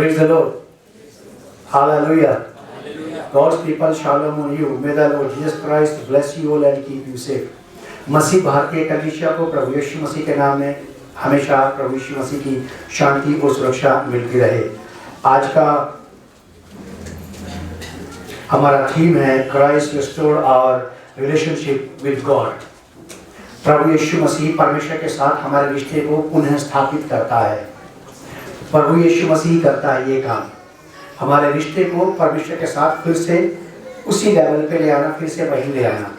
Praise the Lord. Hallelujah. God's people, shalom on you. May the Lord Jesus Christ bless you all and keep you safe. मसीह भारतीय कलीसिया को प्रभु यीशु मसीह के नाम में हमेशा प्रभु यीशु मसीह की शांति और सुरक्षा मिलती रहे। आज का हमारा थीम है Christ restore our relationship with God. प्रभु यीशु मसीह परमेश्वर के साथ हमारे रिश्ते को पुनः स्थापित करता है। प्रभु यीशु मसीह करता है ये काम, हमारे रिश्ते को परमेश्वर के साथ फिर से उसी लेवल पे ले आना, फिर से वहीं ले आना,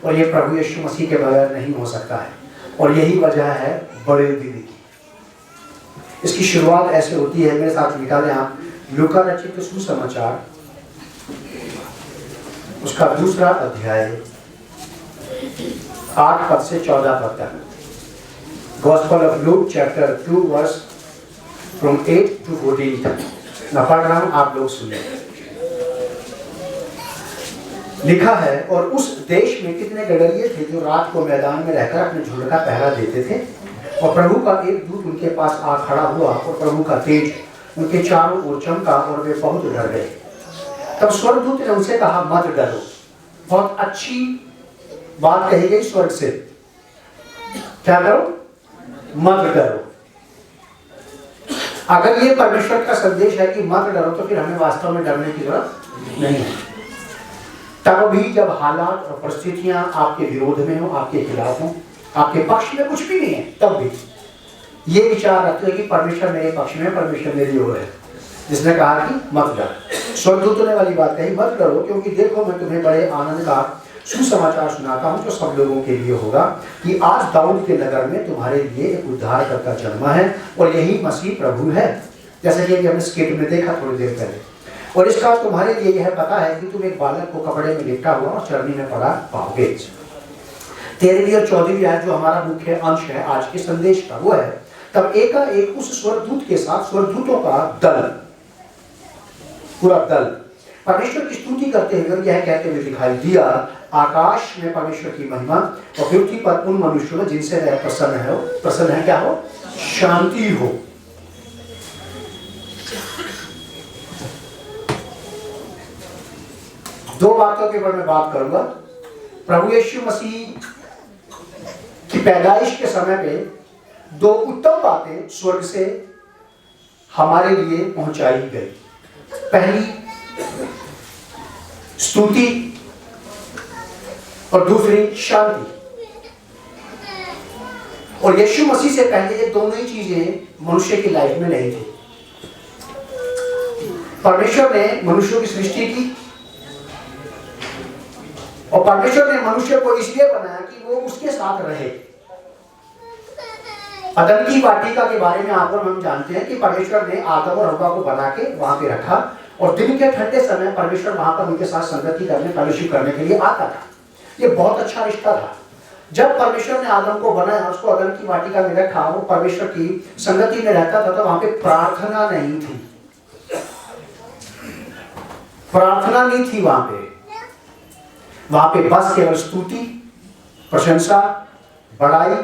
और ये प्रभु यीशु मसीह के बगैर नहीं हो सकता है। और यही वजह है बड़े दीदी की। इसकी शुरुआत ऐसे होती है, मेरे साथ निकालें आप लूका रचित सुसमाचार उसका 2 अध्याय 8 पद से 14 पद तक। Gospel of Luke chapter 2 verse from 8 to 14 तक मैं पढ़ रहा हूं, आप लोग सुनिए। लिखा है, और उस देश में कितने गडरिये थे जो रात को मैदान में रहकर अपने झुंड का पहरा देते थे, और प्रभु का एक दूत उनके पास आ खड़ा हुआ और प्रभु का तेज उनके चारों ओर चमका और वे बहुत डर गए। तब स्वर्गदूत ने उनसे कहा, मत डरो। बहुत अच्छी बात कही गई स्वर्ग से, क्या करो? मत डरो। अगर ये परमेश्वर का संदेश है कि मत डरो, तो फिर हमें वास्तव में डरने की जरूरत नहीं है। तब भी जब हालात और परिस्थितियां आपके विरोध में हो, आपके खिलाफ हो, आपके पक्ष में कुछ भी नहीं है, तब भी ये विचार रखते हो कि परमेश्वर मेरे पक्ष में, परमेश्वर मेरी ओर है, जिसने कहा कि मत डरो। स्वर्गदूतों ने वाली बात कही, मत डरो, क्योंकि देखो मैं तुम्हें बड़े आनंद का सुसमाचार सुनाता हूं जो सब लोगों के लिए होगा, कि आज दाऊद के नगर में तुम्हारे लिए एक उद्धारकर्ता जन्मा है, और यही मसीह प्रभु है, जैसे कि हमने स्किट में देखा थोड़ी देर पहले। और इसका तुम्हारे लिए यह पता है कि तुम एक बालक को कपड़े में लिपटा हुआ और चरनी में पड़ा पाओगे। 13वीं और 14वीं आयत जो हमारा मुख्य अंश है आज के संदेश का, वो है, तब एकाएक उस स्वर्गदूत के साथ स्वर्गदूतों का दल, पूरा दल परमेश्वर की स्तुति करते हुए यह कहते हुए दिखाई दिया, आकाश में परमेश्वर की महिमा और पृथ्वी पर उन मनुष्यों में जिनसे वह प्रसन्न है क्या हो? शांति हो। दो बातों के ऊपर मैं बात करूंगा। प्रभु यीशु मसीह की पैदाइश के समय पे 2 उत्तम बातें स्वर्ग से हमारे लिए पहुंचाई गई। पहली स्तुति और दूसरी शांति। और यीशु मसीह से पहले ये दोनों ही चीजें मनुष्य की लाइफ में नहीं थी। परमेश्वर ने मनुष्यों की सृष्टि की, और परमेश्वर ने मनुष्य को इसलिए बनाया कि वो उसके साथ रहे। अदन की वाटिका के बारे में आप और हम जानते हैं कि परमेश्वर ने आदम और हव्वा को बना के वहां पे रखा, और दिन के ठंडे समय परमेश्वर वहां पर उनके साथ संगति करने, फेलोशिप करने के लिए आता था। ये बहुत अच्छा रिश्ता था। जब परमेश्वर ने आदम को बनाया, उसको अदन की वाटिका में रखा, वो परमेश्वर की संगति में रहता था, तो वहां पे प्रार्थना नहीं थी। प्रार्थना नहीं थी वहां पे बस केवल स्तुति, प्रशंसा, बड़ाई,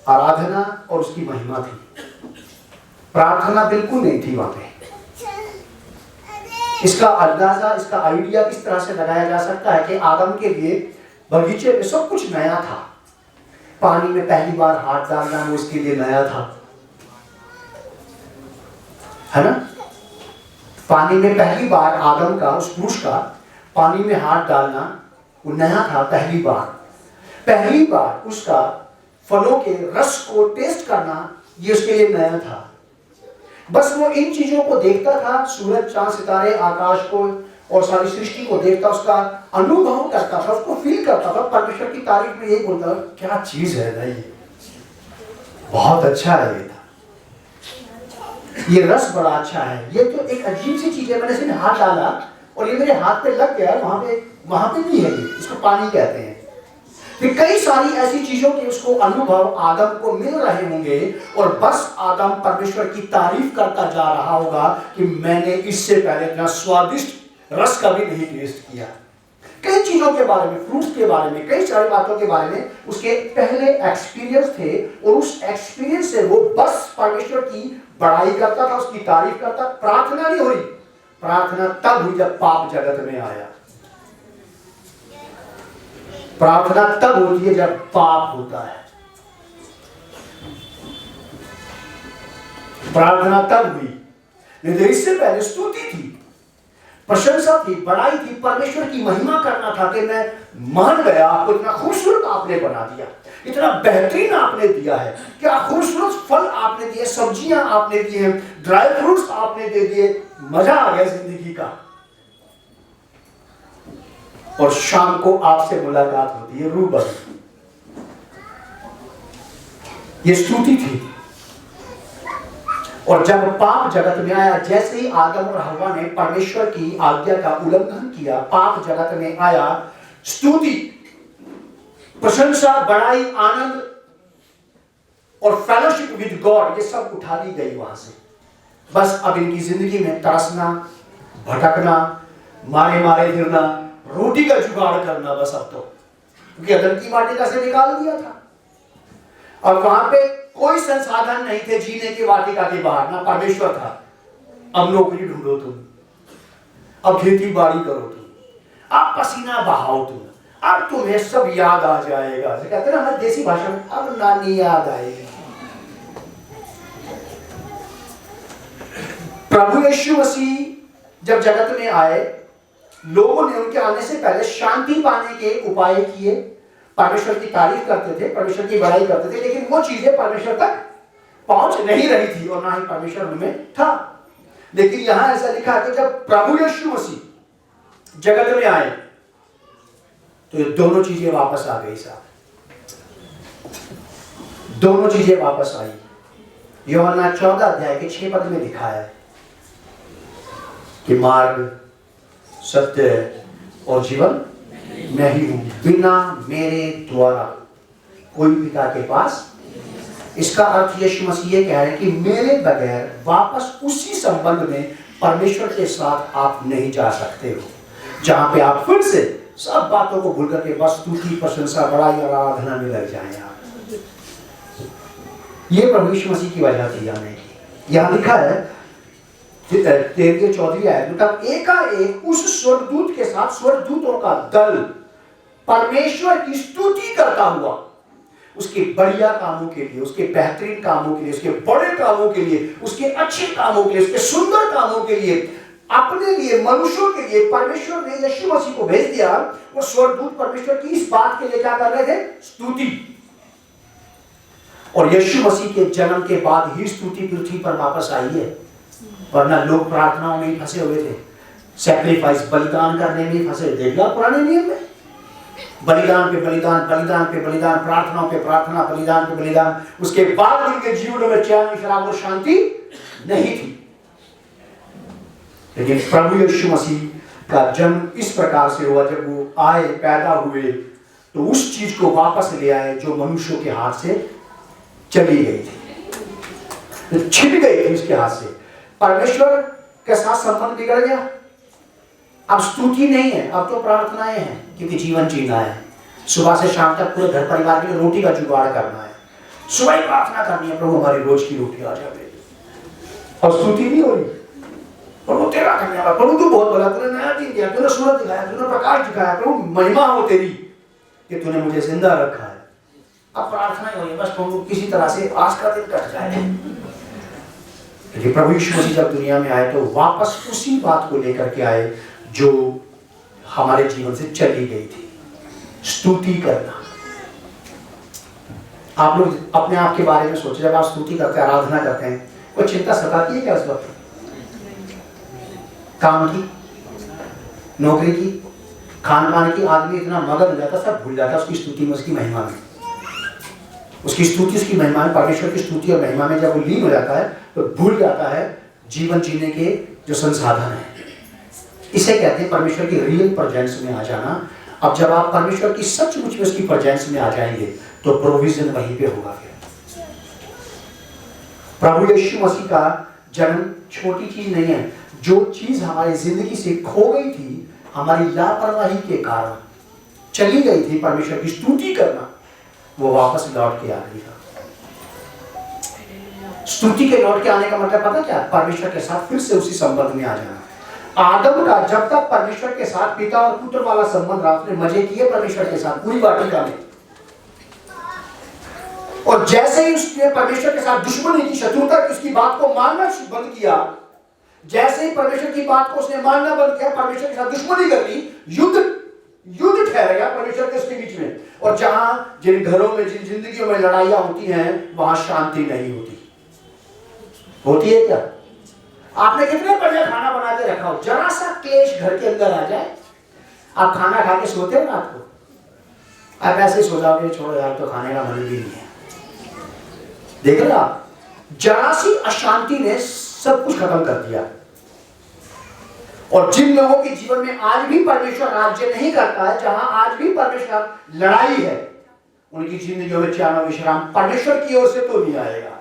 आराधना और उसकी महिमा थी। प्रार्थना बिल्कुल नहीं थी वहां पे। इसका अंदाजा, इसका आइडिया इस तरह से लगाया जा सकता है कि आदम के लिए बगीचे में सब कुछ नया था। पानी में पहली बार हाथ डालना वो उसके लिए नया था, है ना? पानी में पहली बार आदम का, उस पुरुष का पानी में हाथ डालना वो नया था। पहली बार उसका फलों के रस को टेस्ट करना, ये उसके लिए नया था। बस वो इन चीजों को देखता था, सूरज, चांद, सितारे, आकाश को और सारी सृष्टि को देखता, उसका अनुभव करता था, उसको फील करता था। परमेश्वर की तारीफ में यही बोलता, क्या चीज है ना ये, बहुत अच्छा है ये था, ये रस बड़ा अच्छा है, ये तो एक अजीब सी चीज है। मैंने सिर्फ हाथ डाला और ये मेरे हाथ पे लग गया, वहां पे नहीं है, ये इसको पानी कहते हैं। फिर कई सारी ऐसी चीजों के उसको अनुभव आदम को मिल रहे होंगे, और बस आदम परमेश्वर की तारीफ करता जा रहा होगा कि मैंने इससे पहले इतना स्वादिष्ट रस कभी नहीं टेस्ट किया। कई चीजों के बारे में, फ्रूट्स के बारे में, कई सारी बातों के बारे में उसके पहले एक्सपीरियंस थे, और उस एक्सपीरियंस से वो बस परमेश्वर की बड़ाई करता था, उसकी तारीफ करता। प्रार्थना नहीं हुई, प्रार्थना तब हुई जब पाप जगत में आया। प्रार्थना तब होती है जब पाप होता है। प्रार्थना तब हुई, नहीं तो इससे पहले स्तुति थी, प्रशंसा थी, बड़ाई थी, परमेश्वर की महिमा करना था कि मैं मान गया, आपको इतना खूबसूरत आपने बना दिया, इतना बेहतरीन आपने दिया है, क्या खूबसूरत फल आपने दिए, सब्जियां आपने दी हैं, ड्राई फ्रूट्स आपने दे दिए, मजा आ गया जिंदगी का। और शाम को आपसे मुलाकात होती है रूबरू। ये स्तुति थी। और जब पाप जगत में आया, जैसे ही आदम और हव्वा ने परमेश्वर की आज्ञा का उल्लंघन किया, पाप जगत में आया, स्तुति, प्रशंसा, बड़ाई, आनंद और फेलोशिप विद गॉड ये सब उठा ली गई वहां से। बस अब इनकी जिंदगी में तरसना, भटकना, मारे मारे फिरना, रोटी का जुगाड़ करना, बस अब तो, क्योंकि अदन की वाटिका से निकाल दिया था। और वहां पे कोई संसाधन नहीं थे जीने की वाटिका के बाहर, ना परमेश्वर था। अब नौकरी ढूंढो तुम, अब खेती बाड़ी करो तुम, अब पसीना बहाओ तुम, अब तुम्हें सब याद आ जाएगा। कहते हैं ना हमारी देसी भाषा में, अब नानी याद आएगी। प्रभु यीशु मसीह जब जगत में आए, लोगों ने उनके आने से पहले शांति पाने के उपाय किए, परमेश्वर की तारीफ करते थे, परमेश्वर की बड़ाई करते थे, लेकिन वो चीजें परमेश्वर तक पहुंच नहीं रही थी और ना ही परमेश्वर उनमें था। लेकिन यहां ऐसा लिखा है कि जब प्रभु यीशु मसीह जगत में आए तो ये दोनों चीजें वापस आ गई साहब, दोनों चीजें वापस आई। यूहन्ना 14 अध्याय के 6 पद में लिखा है कि मार्ग, सत्य और जीवन मैं ही हूं, बिना मेरे द्वारा कोई पिता के पास। इसका अर्थ यीशु मसीह ये कह रहे हैं कि मेरे बगैर वापस उसी संबंध में परमेश्वर के साथ आप नहीं जा सकते हो, जहां पे आप फिर से सब बातों को भूल करके बस स्तुति, प्रशंसा, बड़ाई और आराधना में लग जाएं आप। ये प्रभु यीशु मसीह की वजह थी आने की। यहां लिखा है 13-14 आयत, तब एकाएक उस स्वर्गदूत के साथ स्वर्गदूतों का दल परमेश्वर की स्तुति करता हुआ, उसके बढ़िया कामों के लिए, उसके बेहतरीन कामों के लिए, उसके बड़े कामों के लिए, उसके अच्छे कामों के लिए, उसके सुंदर कामों के लिए, अपने लिए, मनुष्यों के लिए परमेश्वर ने यीशु मसीह को भेज दिया। वो स्वर्गदूत परमेश्वर की इस बात के लिए क्या कर रहे थे? स्तुति। और यीशु मसीह के जन्म के बाद ही स्तुति पृथ्वी पर वापस आई है, वरना लोग प्रार्थनाओं में ही फंसे हुए थे, सैक्रिफाइस, बलिदान करने में ही फंसे। देखा पुराने नियम में, बलिदान पे बलिदान, बलिदान पे बलिदान, प्रार्थनाओं पे प्रार्थना, बलिदान पे बलिदान। उसके बाद उनके जीवन में चैन, विश्राम और शांति नहीं थी। लेकिन प्रभु यीशु मसीह का जन्म इस प्रकार से हुआ, जब वो आए, पैदा हुए, तो उस चीज को वापस ले आए जो मनुष्यों के हाथ से चली गई थी, छिप गई थी उसके हाथ से। परमेश्वर के साथ संबंध बिगड़ गया, अब स्तुति नहीं है, अब तो प्रार्थनाएं हैं, क्योंकि जीवन जीना है। सुबह से शाम तक पूरे घर परिवार के लिए रोटी का जुगाड़ करना है, सुबह ही प्रार्थना करनी है, प्रभु हमारी रोज की रोटी आ जाए। और स्तुति नहीं हो रही, प्रभु तेरा धन्यवाद, प्रभु तू बहुत बड़ा, तूने नया दिन दिया, तूने सूरज दिखाया, तूने प्रकाश दिखाया, प्रभु महिमा हो तेरी कि तूने मुझे जिंदा रखा है। अब प्रार्थना हो रही है, बस प्रभु किसी तरह से आज का दिन कट जाए। लेकिन प्रभु यीशु मसीह जब दुनिया में आए तो वापस उसी बात को लेकर के आए जो हमारे जीवन से चली गई थी, स्तुति करना। आप लोग अपने आप के बारे में सोचिए, जब आप स्तुति करते हैं, आराधना करते हैं, कोई चिंता सताती है क्या उस वक्त? काम की, नौकरी की, खान पान की, आदमी इतना मगन हो जाता, सब भूल जाता उसकी स्तुति में, उसकी महिमा में। उसकी स्तुति, उसकी महिमा में, परमेश्वर की स्तुति और महिमा में जब वो लीन हो जाता है तो भूल जाता है जीवन जीने के जो संसाधन है। इसे कहते हैं परमेश्वर की रियल प्रेजेंस में आ जाना। अब जब आप परमेश्वर की सचमुच में उसकी प्रेजेंस में आ जाएंगे तो प्रोविजन वहीं पे होगा। फिर प्रभु यीशु मसीह का जन्म छोटी चीज नहीं है। जो चीज हमारी जिंदगी से खो गई थी हमारी लापरवाही के कारण चली गई थी परमेश्वर की स्तुति करना, वो वापस लौट के आ गई था। स्तुति के लौट के आने का मतलब पता क्या? परमेश्वर के साथ फिर से उसी संबंध में आ जाना। आदम का जब तक परमेश्वर के साथ पिता और पुत्र वाला संबंध रहा, उसने मजे किए परमेश्वर के साथ पूरी वाटिका में, और जैसे ही उसने परमेश्वर के साथ दुश्मनी की, शत्रुता की, उसकी बात को मानना बंद किया, जैसे ही परमेश्वर की बात को उसने मानना बंद किया, परमेश्वर के साथ दुश्मनी कर ली, युद्ध ठहर गया परमेश्वर के उसके बीच में। और जहां जिन घरों में, जिन जिंदगियों में लड़ाइयां होती हैं, वहां शांति नहीं होती। होती है क्या? आपने कितने बढ़िया खाना बना के रखा हो, जरा सा क्लेश घर के अंदर आ जाए, आप खाना खा के सोते हो रात को, आप ऐसे सो जाओगे, छोड़ो यार तो खाने का मन भी नहीं है। देख रहे आप, जरा सी अशांति ने सब कुछ खत्म कर दिया। और जिन लोगों के जीवन में आज भी परमेश्वर राज्य नहीं करता है, जहां आज भी परमेश्वर लड़ाई है, उनकी जिंदगियों में चैन और विश्राम परमेश्वर की ओर से तो नहीं आएगा।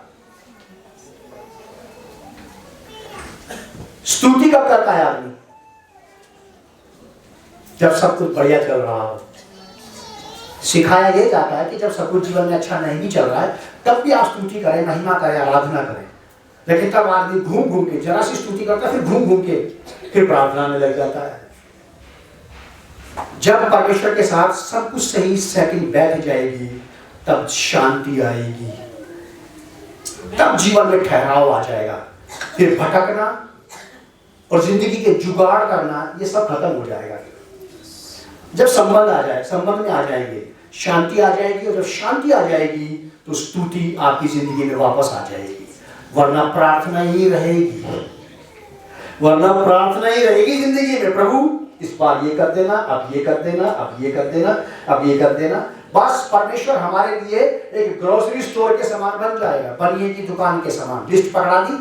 स्तुति कब करता है आदमी? जब सब कुछ बढ़िया चल रहा हो। सिखाया यह जाता है कि जब सब कुछ जीवन में अच्छा नहीं चल रहा है, तब भी आप स्तुति करें, महिमा करें, आराधना करें। लेकिन तब आदमी घूम घूम के जरा सी स्तुति करता है, फिर घूम घूम के फिर प्रार्थना में लग जाता है। जब परमेश्वर के साथ सब कुछ सही सेटिंग बैठ जाएगी, तब शांति आएगी, तब जीवन में ठहराव आ जाएगा। फिर भटकना और जिंदगी के जुगाड़ करना, ये सब खत्म हो जाएगा। जब संबंध आ जाए, संबंध में आ जाएंगे, शांति आ जाएगी, और जब शांति आ जाएगी तो स्तुति आपकी जिंदगी में वापस आ जाएगी। वरना प्रार्थना ही रहेगी, वरना प्रार्थना ही रहेगी जिंदगी में। प्रभु इस बार ये कर देना, अब ये कर देना, अब ये कर देना, अब ये कर देना। बस परमेश्वर हमारे लिए एक ग्रोसरी स्टोर के समान बन जाएगा, बनिए की दुकान के समान। लिस्ट पकड़ा दी,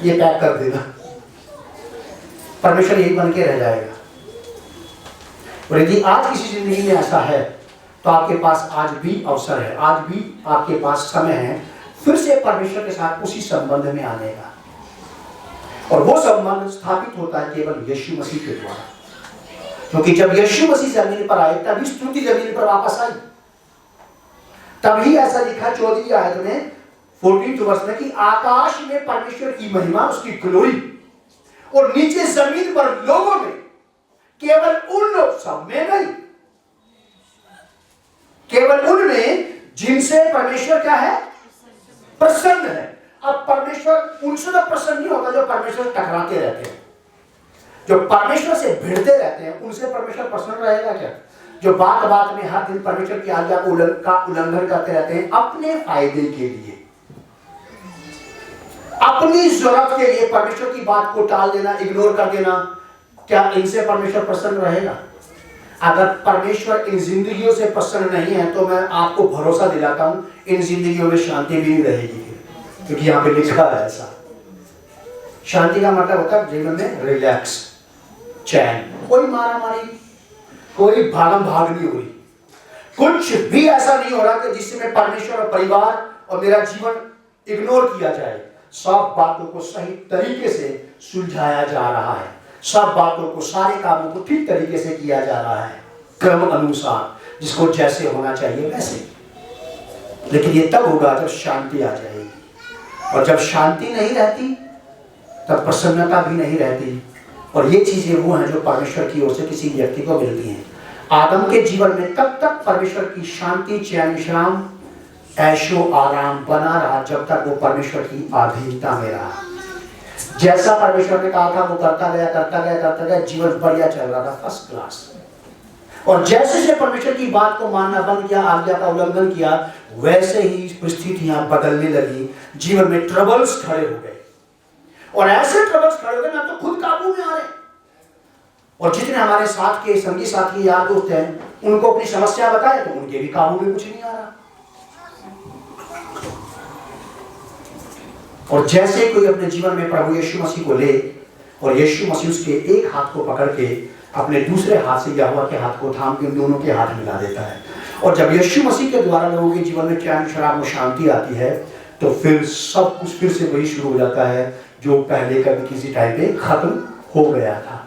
ये पैक कर देना, परमेश्वर यही बन के रह जाएगा। और यदि आज किसी जिंदगी में ऐसा है, तो आपके पास आज भी अवसर है, आज भी आपके पास समय है फिर से परमेश्वर के साथ उसी संबंध में आने का। और वो संबंध स्थापित होता है केवल यीशु मसीह के द्वारा, क्योंकि जब यीशु मसीह जमीन पर आए, तभी स्तुति जमीन पर वापस आई। तभी ऐसा लिखा 14वीं आयत में 14th वर्ष में कि आकाश में परमेश्वर की महिमा, उसकी ग्लोरी, और नीचे जमीन पर लोगों में, केवल उन लोग, सब में नहीं, केवल उनमें जिनसे परमेश्वर क्या है? प्रसन्न है। अब परमेश्वर उनसे तो प्रसन्न नहीं होता जो परमेश्वर से टकराते रहते हैं, जो परमेश्वर से भिड़ते रहते हैं, उनसे परमेश्वर प्रसन्न रहेगा क्या? जो बात बात में हर दिन परमेश्वर की आज्ञा का उल्लंघन करते रहते हैं अपने फायदे के लिए, अपनी जरूरत के लिए परमेश्वर की बात को टाल देना, इग्नोर कर देना, क्या इनसे परमेश्वर प्रसन्न रहेगा? अगर परमेश्वर इन जिंदगियों से प्रसन्न नहीं है, तो मैं आपको भरोसा दिलाता हूं, इन जिंदगियों में शांति भी नहीं रहेगी, क्योंकि यहां पे लिखा है ऐसा। शांति का मतलब होता है जीवन में रिलैक्स, चैन, कोई मारा मारी, कोई भागम भाग नहीं हो रही, कुछ भी ऐसा नहीं हो रहा कि जिससे मैं परमेश्वर और परिवार और मेरा जीवन इग्नोर किया जाए। सब बातों को सही तरीके से सुलझाया जा रहा है, सब बातों को, सारे कामों को ठीक तरीके से किया जा रहा है, क्रम अनुसार, जिसको जैसे होना चाहिए वैसे। लेकिन ये तब होगा जब शांति आ जाएगी, और जब शांति नहीं रहती तब प्रसन्नता भी नहीं रहती। और ये चीजें वो हैं जो परमेश्वर की ओर से किसी व्यक्ति को मिलती हैं। आदम के जीवन में तब तक परमेश्वर की शांति, चैन, विश्राम, ऐशो आराम बना रहा जब तक वो परमेश्वर की अधीनता में रहा। जैसा परमेश्वर ने कहा था वो करता गया, करता गया, करता गया, जीवन बढ़िया चल रहा था, फर्स्ट क्लास। और जैसे जैसे परमेश्वर की बात को मानना बंद किया, आज्ञा का उल्लंघन किया, वैसे ही परिस्थितियां बदलने लगी, जीवन में ट्रबल्स खड़े हो गए। और ऐसे ट्रबल्स खड़े हो गए ना तो खुद काबू में आ रहे। और जितने हमारे साथ के संगी साथी यार दोस्त हैं, उनको अपनी समस्या बताए तो उनके भी काबू में कुछ नहीं आ रहा। और जैसे कोई अपने जीवन में प्रभु यीशु मसीह को ले और यीशु मसीह उसके एक हाथ को पकड़ के अपने दूसरे हाथ से यहोवा के हाथ को थाम के उन दोनों के हाथ मिला देता है, और जब यीशु मसीह के द्वारा लोगों के जीवन में चैन, शराब और शांति आती है, तो फिर सब कुछ फिर से वही शुरू हो जाता है जो पहले कभी किसी टाइम पे खत्म हो गया था।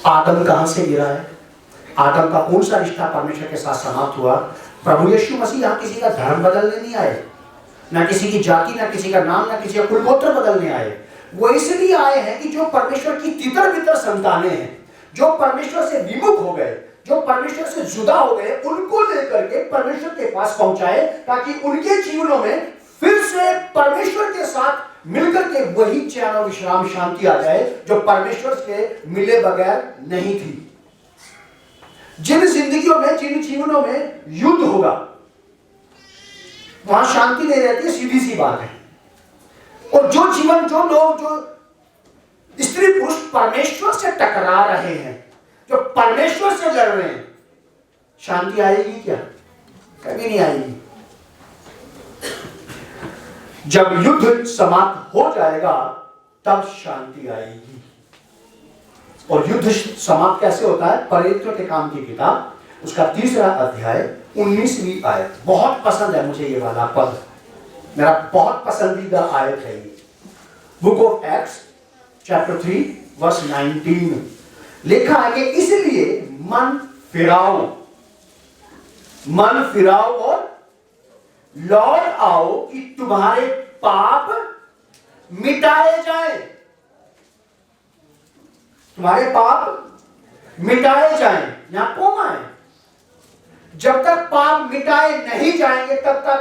आदम कहां से गिरा है? आदम का कौन सा रिश्ता परमेश्वर के साथ समाप्त हुआ? प्रभु यीशु मसीह यहाँ किसी का धर्म बदलने नहीं आए, ना किसी की जाति, ना किसी का नाम, ना किसी का कुल गोत्र बदलने आए। वो इसलिए आए हैं कि जो परमेश्वर की तितर बितर संतानें हैं, जो परमेश्वर से विमुख हो गए, जो परमेश्वर से जुदा हो गए, उनको लेकर के परमेश्वर के पास पहुंचाए, ताकि उनके जीवनों में फिर से परमेश्वर के साथ मिलकर के वही चैन और विश्राम, शांति आ जाए जो परमेश्वर से मिले बगैर नहीं थी। जिन जिंदगियों में, जिन जीवनों में युद्ध होगा, वहां शांति नहीं रहती है, सीधी सी बात है। और जो जीवन, जो लोग, जो स्त्री पुरुष परमेश्वर से टकरा रहे हैं, जो परमेश्वर से लड़ रहे हैं, शांति आएगी क्या? कभी नहीं आएगी। जब युद्ध समाप्त हो जाएगा तब शांति आएगी। और युद्ध समाप्त कैसे होता है? प्रेरितों के काम की किताब, उसका 3रा अध्याय 19वीं आयत। बहुत पसंद है मुझे ये वाला पद, मेरा बहुत पसंदीदा आयत है ये। Book of Acts chapter 3 verse 19 लिखा है कि इसलिए मन फिराओ और लौट आओ कि तुम्हारे पाप मिटाए जाएं। तुम्हारे पाप मिटाए जाएं, यहां कोमा है। जब तक पाप मिटाए नहीं जाएंगे तब तक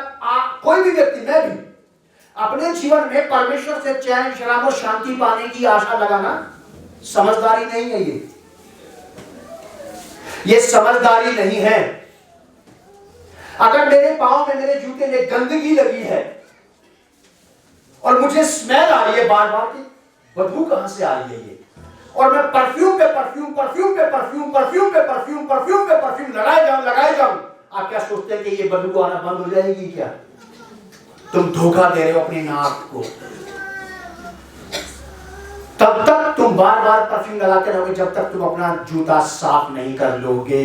कोई भी व्यक्ति, मैं भी, अपने जीवन में परमेश्वर से चैन, विश्राम और शांति पाने की आशा लगाना समझदारी नहीं है। ये समझदारी नहीं है। अगर मेरे पांव में, मेरे जूते में गंदगी लगी है और मुझे स्मेल आ रही है बार बार की, बदबू कहां से आ रही है ये, और मैं परफ्यूम पे परफ्यूम, परफ्यूम पे परफ्यूम, परफ्यूम पे परफ्यूम, परफ्यूम पे परफ्यूम लगाए जाऊं, आप क्या सोचते हैं कि ये बदबू आना बंद हो जाएगी क्या? तुम धोखा दे रहे हो अपनी नाक को। तब तक तुम बार बार परफ्यूम लगाते रहोगे जब तक तुम अपना जूता साफ नहीं कर लोगे।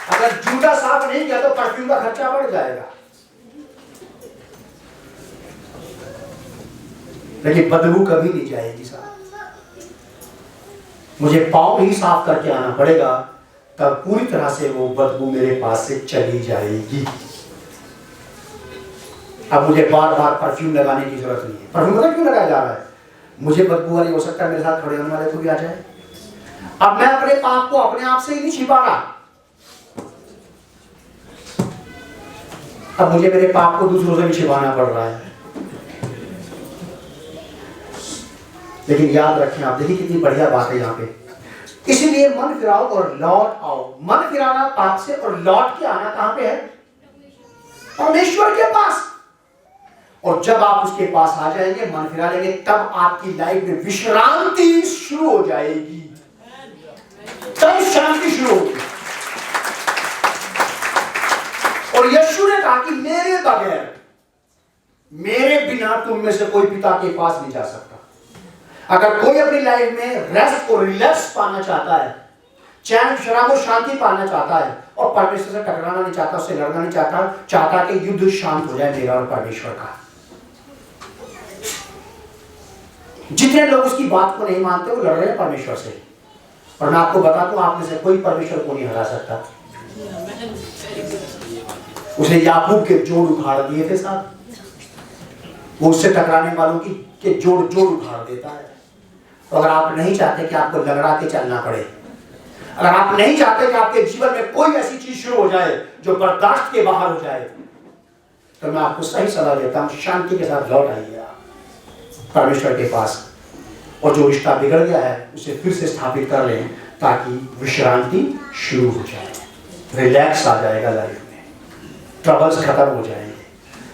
अगर जूता साफ नहीं किया तो परफ्यूम का खर्चा बढ़ जाएगा, लेकिन बदबू कभी नहीं जाएगी साहब। मुझे पाँव ही साफ करके आना पड़ेगा, तब पूरी तरह से वो बदबू मेरे पास से चली जाएगी। अब मुझे बार बार परफ्यूम लगाने की जरूरत नहीं है। परफ्यूम पता क्यों लगाया जा रहा है? मुझे बदबू वाली, हो सकता है मेरे साथ खड़े होने वाले को भी आ जाए। अब मैं अपने पाप को अपने आप से ही नहीं छिपा रहा, अब मुझे मेरे पाप को दूसरों से भी छिपाना पड़ रहा है। लेकिन याद रखें, आप देखिए कितनी बढ़िया बात है यहाँ पे। इसीलिए मन फिराओ और लौट आओ। मन फिराना पाप से और लौट के आना कहां पे है? परमेश्वर के पास। और जब आप उसके पास आ जाएंगे, मन फिरा लेंगे, तब आपकी लाइफ में विश्रांति शुरू हो जाएगी। तब शांति शुरू होगी। और यीशु ने कहा कि मेरे बगैर, मेरे बिना तुम में से कोई पिता के पास नहीं जा सकता। अगर कोई अपनी लाइफ में रेस्ट और रिलैक्स पाना चाहता है, चैन, विश्राम और शांति पाना चाहता है, और परमेश्वर से टकराना नहीं चाहता, उससे लड़ना नहीं चाहता कि युद्ध शांत हो जाए मेरा और परमेश्वर का। जितने लोग उसकी बात को नहीं मानते वो लड़ रहे हैं परमेश्वर से। और मैं आपको बता दूं, आप में से कोई परमेश्वर को नहीं हरा सकता। उसने याकूब के जोड़ उखाड़ दिए थे साहब। वो उससे टकराने वालों की जोड़ उखाड़ देता है। तो अगर आप नहीं चाहते कि आपको लंगड़ा के चलना पड़े, अगर आप नहीं चाहते कि आपके जीवन में कोई ऐसी चीज शुरू हो जाए जो बर्दाश्त के बाहर हो जाए, तो मैं आपको सही सलाह देता हूं, शांति के साथ लौट आइए परमेश्वर के पास, और जो रिश्ता बिगड़ गया है उसे फिर से स्थापित कर लें, ताकि विश्रांति शुरू हो जाए, रिलैक्स आ जाएगा लाइफ में, ट्रबल्स खत्म हो जाएंगे,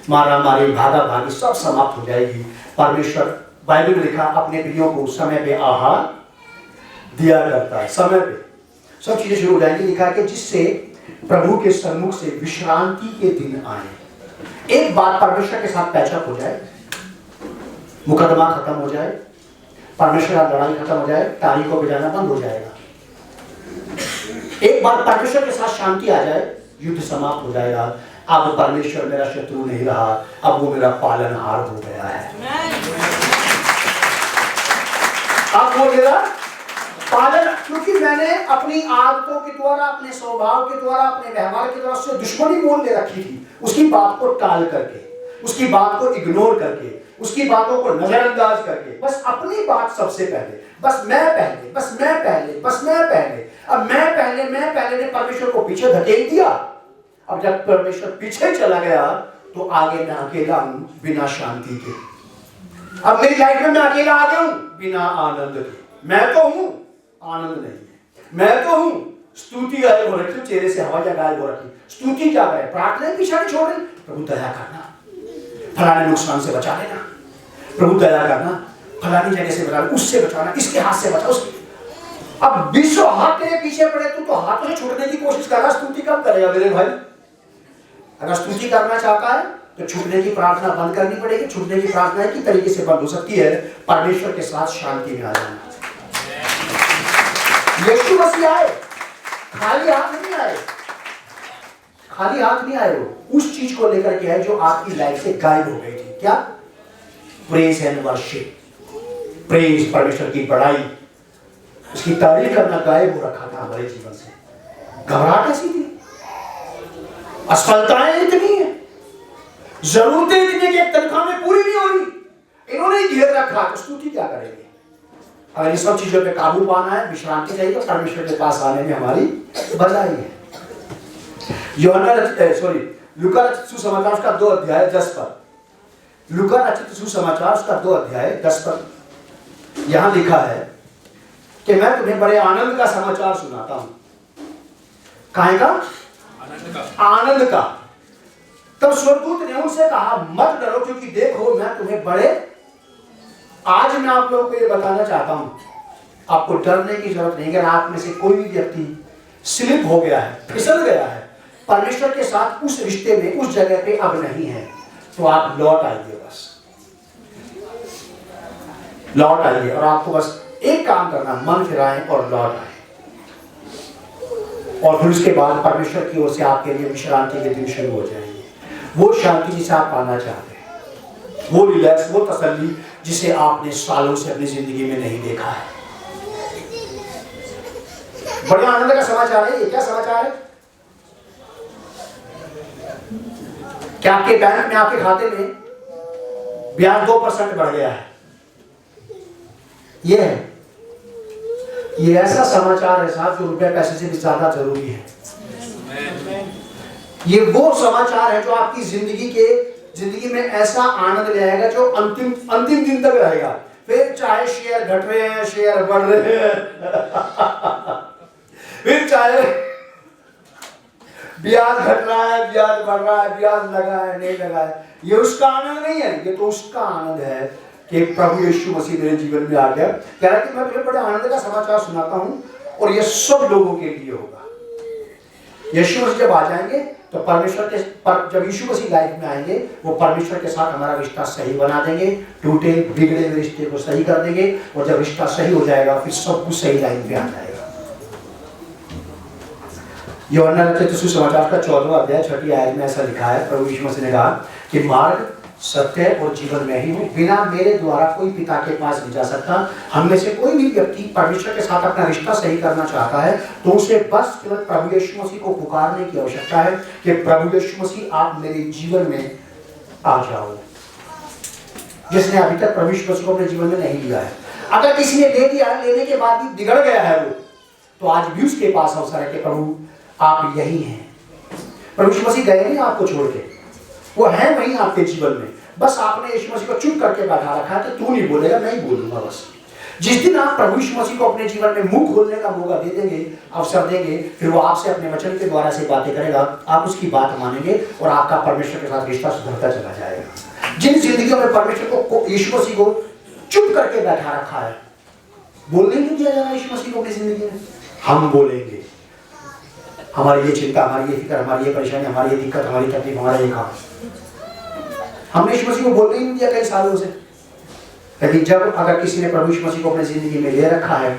मारा मारी, भागा भागी सब समाप्त हो जाएगी। परमेश्वर, बाइबल में लिखा, अपने प्रियों को समय पे आहार दिया करता है, समय पे सब चीजें शुरू हो जाएंगी। लिखा है कि जिससे प्रभु के सन्मुख से विश्रांति के दिन आए। एक बात परमेश्वर के साथ पैचअप हो जाए, मुकदमा खत्म हो जाए, परमेश्वर का लड़ाई खत्म हो जाए, तारीख को बजाना बंद हो जाएगा। एक बार परमेश्वर के साथ शांति आ जाए, युद्ध समाप्त हो जाएगा। अब परमेश्वर मेरा शत्रु नहीं रहा, अब वो मेरा पालनहार हो गया है। कौन मोल ले रहा? पालन। क्योंकि मैंने अपनी आदतों के द्वारा, अपने स्वभाव के द्वारा, अपने व्यवहार के द्वारा उससे दुश्मनी मोल ले रखी थी। उसकी बात को टाल करके, उसकी बात को इग्नोर करके, उसकी बातों को नजरअंदाज करके, बस अपनी बात सबसे पहले, बस मैं पहले, बस मैं पहले, बस मैं पहले। अब मैं पहले ने परमेश्वर को पीछे धकेल दिया। अब जब परमेश्वर पीछे चला गया तो आगे मैं अकेला हूं बिना शांति के। अब मेरी लाइफ में मैं अकेला आ गया हूं बिना आनंद के। मैं तो हूं, आनंद नहीं है। मैं तो हूं, स्तुति गायब हो रखी, चेहरे से हवा गायब हो रखी। स्तुति क्या करे, प्रार्थना पीछे नहीं छोड़ रही। प्रभु दया करना, फलाने नुकसान से बचा लेना। प्रभु दया करना, फलानी जगह से बचाना, उससे बचाना, इसके हाथ से बचा, उसके। अब विश्व हाथ तेरे पीछे पड़े, तू हाथों से छूटने की कोशिश कर रहा, स्तुति कब करेगा मेरे भाई? अगर स्तुति करना चाहता है तो छूटने की प्रार्थना बंद करनी पड़ेगी। छूटने की प्रार्थना की तरीके से बंद हो सकती है, परमेश्वर के साथ शांति में आ जाना। यीशु मसीह आए, खाली हाथ नहीं आए, खाली हाथ नहीं आए। वो उस चीज को लेकर के आए जो आपकी लाइफ से गायब हो गई थी। क्या? Praise and worship. प्रेज, परमेश्वर की बड़ाई, उसकी तारीफ करना गायब हो रखा था हमारे जीवन से। घबराहट ऐसी थी, असफलताएं इतनी है, जरूरतें इतनी कि तनख्वाह में पूरी नहीं हो रही, इन्होंने घेर रखा, तो स्तुति क्या करेंगे? अगर इन सब चीजों पे काबू पाना है, विश्रांति चाहिए, तो परमेश्वर के पास आने में हमारी भलाई है। लूका रचित सुसमाचार उसका 2 अध्याय 10 पद। लूका रचित सुसमाचार उसका 2 अध्याय 10 पद। यहां लिखा है कि मैं तुम्हें बड़े आनंद का समाचार सुनाता हूं। काहे का? आनंद का। तब स्वर्गदूत ने उनसे कहा, मत डरो, क्योंकि देखो मैं तुम्हें बड़े, आज मैं आप लोगों को ये बताना चाहता हूं, आपको डरने की जरूरत नहीं। अगर आप में से कोई भी व्यक्ति स्लिप हो गया है, फिसल गया है, परमेश्वर के साथ उस रिश्ते में, उस जगह पे अब नहीं है, तो आप लौट आइए, बस लौट आइए। और आपको बस एक काम करना, मन फिराएं और लौट आए। और फिर उसके बाद परमेश्वर की ओर से आपके लिए विश्रांति के दिन शुरू हो जाएंगे। वो शांति जिसे आप पाना चाहते हैं, वो रिलैक्स, वो तसल्ली जिसे आपने सालों से अपनी जिंदगी में नहीं देखा है। बड़े आनंद का समाचार है ये। क्या समाचार है? क्या आपके बैंक में, आपके खाते में ब्याज 2% बढ़ गया है? ये है, ये ऐसा समाचार है साहब जो रुपए पैसे से भी ज्यादा जरूरी है। ये वो समाचार है जो आपकी जिंदगी में ऐसा आनंद ले आएगा जो अंतिम दिन तक रहेगा। फिर चाहे शेयर घट रहे हैं, शेयर बढ़ रहे हैं, फिर चाहे ब्याज घट रहा है, ब्याज बढ़ रहा है, ब्याज लगा है, नहीं लगा है, ये उसका आनंद नहीं है। ये तो उसका आनंद है कि प्रभु यीशु मसीह मेरे जीवन में आ गया। कह रहा है कि मैं तुम्हें बड़े आनंद का समाचार सुनाता हूं, और ये सब लोगों के लिए होगा। यीशु मसीह जब आ जाएंगे तो जब यीशु मसीह लाइफ में आएंगे, वो परमेश्वर के साथ हमारा रिश्ता सही बना देंगे, टूटे बिगड़े हुए रिश्ते को सही कर देंगे। और जब रिश्ता सही हो जाएगा फिर सब कुछ सही लाइन पे आ जाएगा। यूहन्ना रचित सुसमाचार का 14वां अध्याय 6ठी आयत में ऐसा लिखा है, प्रभु यीशु मसीह ने कहा कि मार्ग, सत्य और जीवन में ही हूँ, बिना मेरे द्वारा कोई पिता के पास नहीं जा सकता। हम में से कोई भी व्यक्ति परमेश्वर के साथ अपना रिश्ता सही करना चाहता है तो उसे बस केवल प्रभु यीशु मसीह को पुकारने की आवश्यकता है कि प्रभु यीशु मसीह आप मेरे जीवन में आ जाओ। जिसने अभी तक प्रभु यीशु मसीह को अपने जीवन में नहीं लिया है, अगर किसी ने ले लिया, लेने के बाद भी बिगड़ गया है वो, तो आज भी उसके पास अवसर है कि प्रभु आप यही हैं। प्रभु यीशु मसीह गए नहीं आपको छोड़ के, वो है वहीं आपके जीवन में। बस आपने यीशु मसीह को चुप करके बैठा रखा है, तो तू नहीं बोलेगा, मैं ही बोलूंगा बस। जिस दिन आप प्रभु यीशु मसीह को अपने जीवन में मुंह खोलने का मौका दे देंगे, अवसर देंगे, फिर वो आपसे अपने वचन के द्वारा से बातें करेगा, आप उसकी बात मानेंगे और आपका परमेश्वर के साथ रिश्ता सुधरता चला जाएगा। जिन जिंदगियों में परमेश्वर को, यीशु मसीह को चुप करके बैठा रखा है, बोलने नहीं दिया जा रहा यीशु मसीह को अपनी जिंदगी में, हम बोलेंगे। हमारी ये चिंता, हमारी ये फिक्र, हमारी ये परेशानी, हमारी ये दिक्कत, हमारी तकलीफ, हमारा ये काम, हमने यीशु मसीह को बोलने ही नहीं दिया कई सालों से। लेकिन जब अगर किसी ने प्रभु यीशु मसीह को अपनी जिंदगी में ले रखा है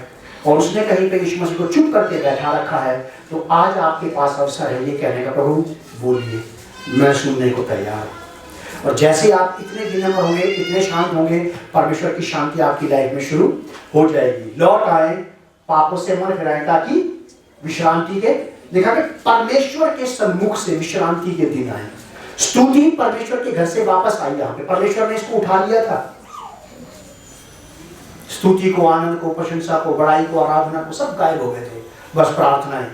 और उसने कहीं पे यीशु मसीह को चुप करके बैठा रखा है, तो आज आपके पास अवसर है ये कहने का, प्रभु बोलिए, मैं सुनने को तैयार हूं। और जैसे आप इतने विनम्र होंगे, इतने शांत होंगे, परमेश्वर की शांति आपकी लाइफ में शुरू हो जाएगी। लौट आए, पापों से मन फिराएं, ताकि विश्रांति के, देखा कि परमेश्वर के सम्मुख से विश्रांति के दिन आए। स्तुति परमेश्वर के घर से वापस आई। यहाँ पे परमेश्वर ने इसको उठा लिया था। स्तुति को, आनंद को, प्रशंसा को, बड़ाई को, आराधना को, सब गायब हो गए थे। बस प्रार्थनाएं,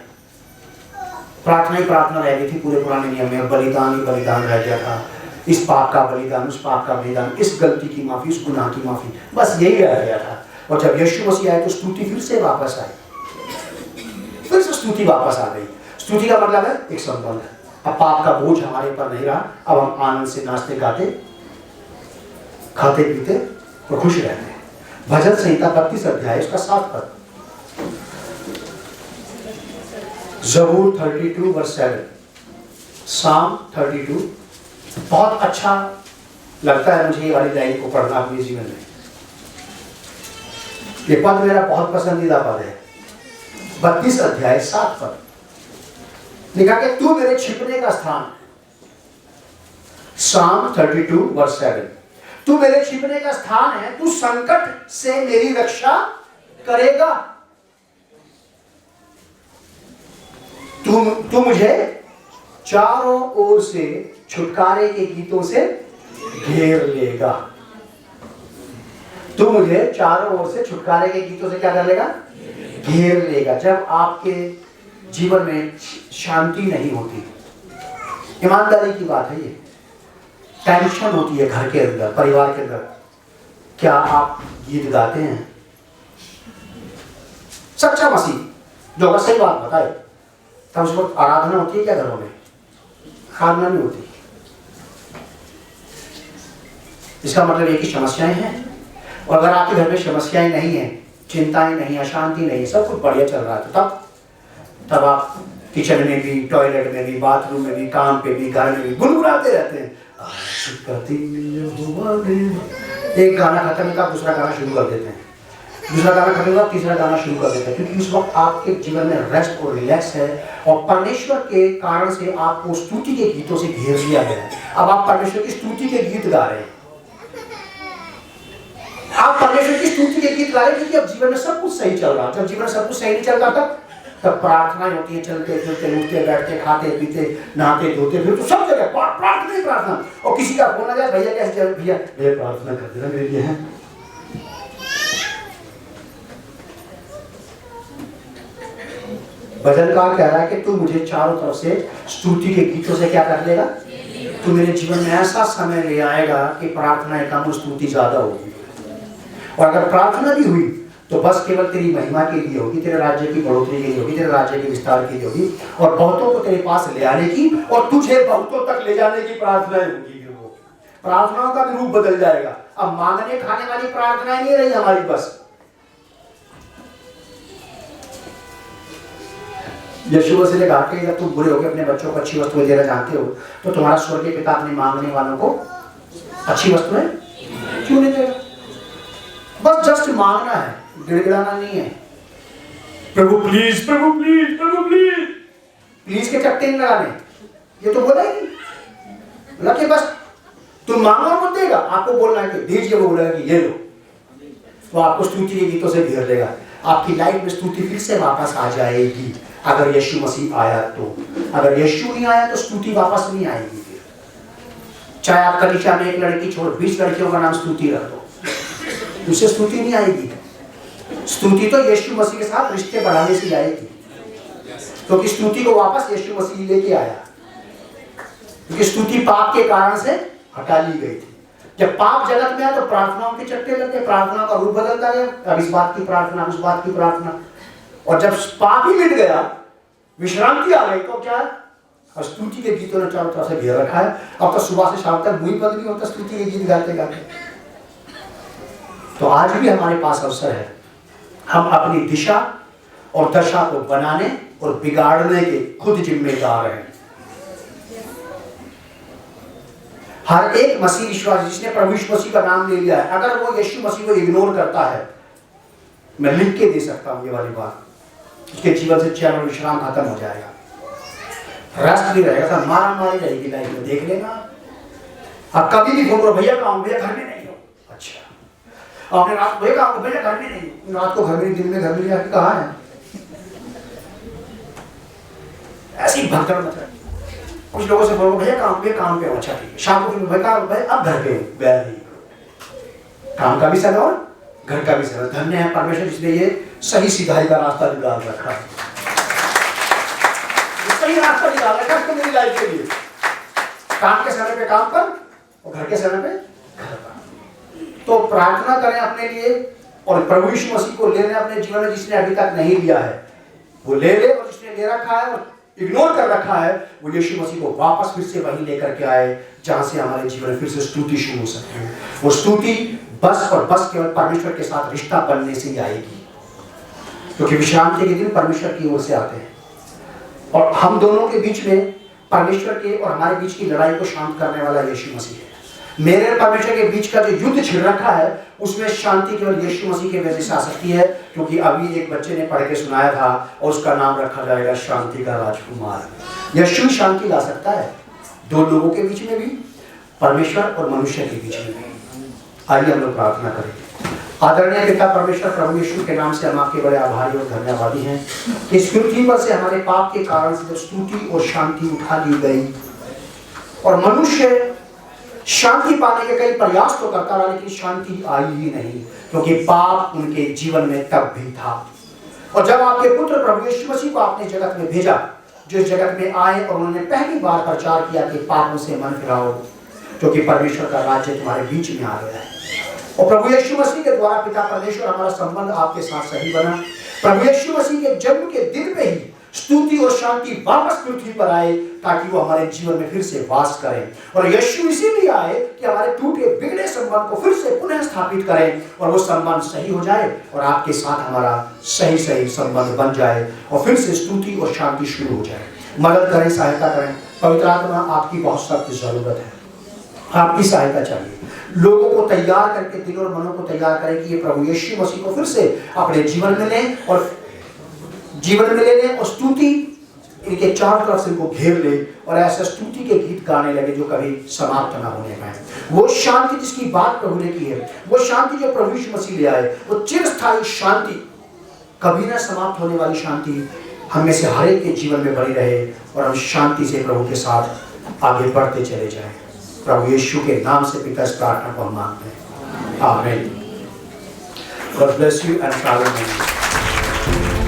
प्रार्थना ही प्रार्थना रह गई थी पूरे पुराने नियम में। बलिदान ही बलिदान रह गया था। इस पाप का बलिदान, उस पाप का बलिदान, इस गलती की माफी, उस गुनाह की माफी, बस यही रह गया था। और जब यीशु मसीह आए तो स्तुति फिर से वापस आई, फिर से स्तुति वापस आ गई। स्तुति का मतलब है एक संबंध। अब पाप का बोझ हमारे पर नहीं रहा। अब हम आनंद से नाचते गाते, खाते पीते और खुश रहते हैं। भजन संहिता 32 अध्याय उसका 7 पद, ज़बूर 32 वर्स 7, साम 32। बहुत अच्छा लगता है मुझे ये वाली लाइन को पढ़ना अपने जीवन में। ये पद मेरा बहुत पसंदीदा पद है। 32 अध्याय 7 पद लिखा कि तू मेरे छिपने का स्थान, साम 32 वर्स 7, तू मेरे छिपने का स्थान है, तू संकट से मेरी रक्षा करेगा। तू मुझे चारों ओर से छुटकारे के गीतों से घेर लेगा। तू मुझे चारों ओर से छुटकारे के गीतों से क्या कर लेगा? घेर लेगा। जब आपके जीवन में शांति नहीं होती, ईमानदारी की बात है ये, टेंशन होती है घर के अंदर, परिवार के अंदर, क्या आप गीत गाते हैं? सच्चा मसीह जो अगर सही बात बताए तब उस वक्त आराधना होती है क्या घरों में? आराधना नहीं होती। इसका मतलब ये कि समस्याएं हैं। और अगर आपके घर में समस्याएं नहीं है, चिंताएं नहीं, अशांति नहीं, सब कुछ बढ़िया चल रहा है, तो तब आप किचन में भी, टॉयलेट में भी, बाथरूम में भी, काम पे भी, घर में भी गुनगुनाते रहते हैं। एक गाना खत्म होता है, दूसरा गाना शुरू कर देते हैं, दूसरा गाना खत्म होगा, तीसरा गाना शुरू कर देते हैं, क्योंकि उस वक्त आपके जीवन में रेस्ट और रिलैक्स है और परमेश्वर के कारण से आपको स्तुति के गीतों से घेर लिया गया है। अब आप परमेश्वर की स्तुति के गीत गा रहे हैं, आप परमेश्वर की स्तुति के गीत गा रहे हैं, क्योंकि अब जीवन में सब कुछ सही चल रहा है। जब जीवन में सब कुछ सही नहीं चलता तब प्रार्थनाएं होती है, चलते फिरते, उठते बैठते, खाते पीते, नहाते धोते, फिर तो सब जगह प्रार्थना ही प्रार्थना। और किसी का फोन आ जाए, भैया कैसे चल, भैया प्रार्थना कर देना मेरे लिए है। भजनकार कह रहा है कि तू मुझे चारों तरफ से स्तुति के गीतों से क्या कर लेगा? तू मेरे जीवन में ऐसा समय ले आएगा कि प्रार्थना कम, स्तुति ज्यादा होगी। और अगर प्रार्थना भी हुई तो बस केवल तेरी महिमा के लिए होगी, तेरे राज्य की बढ़ोतरी के लिए होगी, तेरे राज्य के विस्तार के लिए होगी, और बहुतों को तेरे पास ले आने की और तुझे बहुतों तक ले जाने की प्रार्थनाएं होगी। वो प्रार्थनाओं का भी रूप बदल जाएगा। अब मांगने खाने वाली प्रार्थनाएं नहीं रही हमारी बस। यीशु मसीह ने कहा कि जब तुम बुरे होकर अपने बच्चों को अच्छी वस्तुएं देना जानते हो तो तुम्हारा स्वर्गीय पिता अपने मांगने वालों को अच्छी वस्तुएं क्यों नहीं देगा? बस जस्ट मांगना है, गिड़गिड़ाना नहीं है। प्रभु प्लीज, प्रभु प्लीज, प्रभु प्लीज, प्लीज के चट्टे नहीं लगाने, ये तो बोला ही नहीं। बोला कि बस तुम मांगो मत देगा, आपको बोलना है कि दीजिए, वो बोलेगा कि ये लो, तो आपको स्तुति के गीतों से घेर लेगा। आपकी लाइफ में स्तुति फिर से वापस आ जाएगी अगर यीशु मसीह आया तो। अगर यीशु नहीं आया तो स्तुति वापस नहीं आएगी। फिर चाहे आप कलीसिया में एक लड़की छोड़ 20 लड़कियों का नाम स्तुति रख दो, उससे स्तुति नहीं आएगी। स्तुति तो यीशु मसीह के साथ रिश्ते बढ़ाने से आएगी, क्योंकि स्तुति को वापस यीशु मसीह लेके आया, क्योंकि स्तुति पाप के कारण से हटा ली गई थी। जब पाप जगत में आया तो प्रार्थनाओं के चट्टे लगे, प्रार्थना का रूप बदलता गया, अब इस बात की प्रार्थना, उस बात की प्रार्थना। और जब पाप ही मिट गया, विश्रांति आ गई, तो क्या स्तुति के गीतों ने चारों तरफ से घेर रखा है। अब तो सुबह से शाम तक मुंह बंद नहीं होता स्तुति के गीत गाते गाते। तो आज भी हमारे पास अवसर है, हम अपनी दिशा और दशा को बनाने और बिगाड़ने के खुद जिम्मेदार हैं। हर एक मसीह विश्वासी जिसने प्रभु यीशु मसीह का नाम ले लिया है, अगर वो यीशु मसीह को इग्नोर करता है, मैं लिख के दे सकता हूं ये वाली बात, उसके जीवन से चैन और विश्राम खत्म हो जाएगा, रेस्ट भी रहेगा, मारा मारी रहेगी लाइफ में। देख लेना आप कभी भी फोन करो, भैया काम, भैया घर में नहीं हो। अच्छा, आपने रात भैया काम, भैया घर में नहीं हो, रात को घर में, दिन में घर में, आके कहाँ है? ऐसी भगदड़ मत रही। कुछ लोगों से बोलो भैया काम पे हो, अच्छा ठीक है। शाम को फिर भैया अब घर पे हो, काम का भी समय और घर का भी समय। धन्य है परमेश्वर जिसने ये सही सिधाई का रास्ता निकाल रखा है, सही रास्ता निकाल रखा है मेरी लाइफ के लिए। काम के समय पे काम कर और घर के समय पे घर पर। तो प्रार्थना करें अपने लिए, और प्रभु यीशु मसीह को ले लें अपने जीवन में। जिसने अभी तक नहीं लिया है वो ले ले, और जिसने ले रखा है और इग्नोर कर रखा है वो यीशु मसीह को वापस फिर से वहीं लेकर के आए जहां से हमारे जीवन में फिर से स्तुति शुरू हो सकती है। वो स्तुति बस और बस केवल परमेश्वर के साथ रिश्ता बनने से ही आएगी, क्योंकि विश्रांति के दिन परमेश्वर की ओर से आते हैं, और हम दोनों के बीच में परमेश्वर के और हमारे बीच की लड़ाई को शांत करने वाला यीशु मसीह है। मेरे और परमेश्वर के बीच का जो युद्ध छिड़ रखा है उसमें शांति केवल यीशु मसीह के वजह से आ सकती है, क्योंकि अभी एक बच्चे ने पढ़ के सुनाया था और उसका नाम रखा जाएगा शांति का राजकुमार। यीशु शांति ला सकता है दो लोगों के बीच में भी, परमेश्वर और मनुष्य के बीच में भी। आइए हम लोग प्रार्थना करें। आदरणीय पिता परमेश्वर, प्रभु यीशु के नाम से हम आपके बड़े आभारी और धन्यवादी हैं। इस पृथ्वी पर से हमारे पाप के कारण से स्तुति और शांति उठा ली गई, और मनुष्य शांति पाने के कई प्रयास तो करता रहा, लेकिन शांति आई ही नहीं, क्योंकि पाप उनके जीवन में तब भी था। और जब आपके पुत्र प्रभु यीशु मसीह को आपने जगत में भेजा, जो इस जगत में आए और उन्होंने पहली बार प्रचार किया कि पापों से मन फिराओ, क्योंकि परमेश्वर का राज्य तुम्हारे बीच में आ गया है। और प्रभु यीशु मसीह के द्वारा पिता परमेश्वर हमारा संबंध आपके साथ सही बना। प्रभु यीशु मसीह के जन्म के दिन में ही स्तुति और शांति वापस पृथ्वी पर आए, ताकि वो हमारे जीवन में फिर से वास करें। और यीशु इसीलिए आए कि हमारे टूटे बिगड़े संबंध को फिर से पुनः स्थापित करें, और वो संबंध सही हो जाए और आपके साथ हमारा सही संबंध बन जाए, और फिर से स्तुति और शांति शुरू हो जाए। मदद करें, सहायता करें। पवित्र आत्मा, आपकी बहुत सख्त जरूरत है, आपकी सहायता चाहिए। लोगों को तैयार करके, दिल और मनों को तैयार करें कि ये प्रभु यीशु मसीह को फिर से अपने जीवन में लें, और स्तुति इनके चारों तरफ से इनको घेर ले, और ऐसे स्तुति के गीत गाने लगे जो कभी समाप्त ना होने पाए। वो शांति जिसकी बात प्रभु ने की है, वो शांति जो प्रभु यीशु मसीह ले आए, वो चिरस्थायी शांति, कभी ना समाप्त होने वाली शांति हम में से हर एक के जीवन में बनी रहे, और हम शांति से प्रभु के साथ आगे बढ़ते चले जाएं। प्रभु यीशु के नाम से पिता इस प्रार्थना को हम मांगते हैं, आमीन। God bless you and follow me.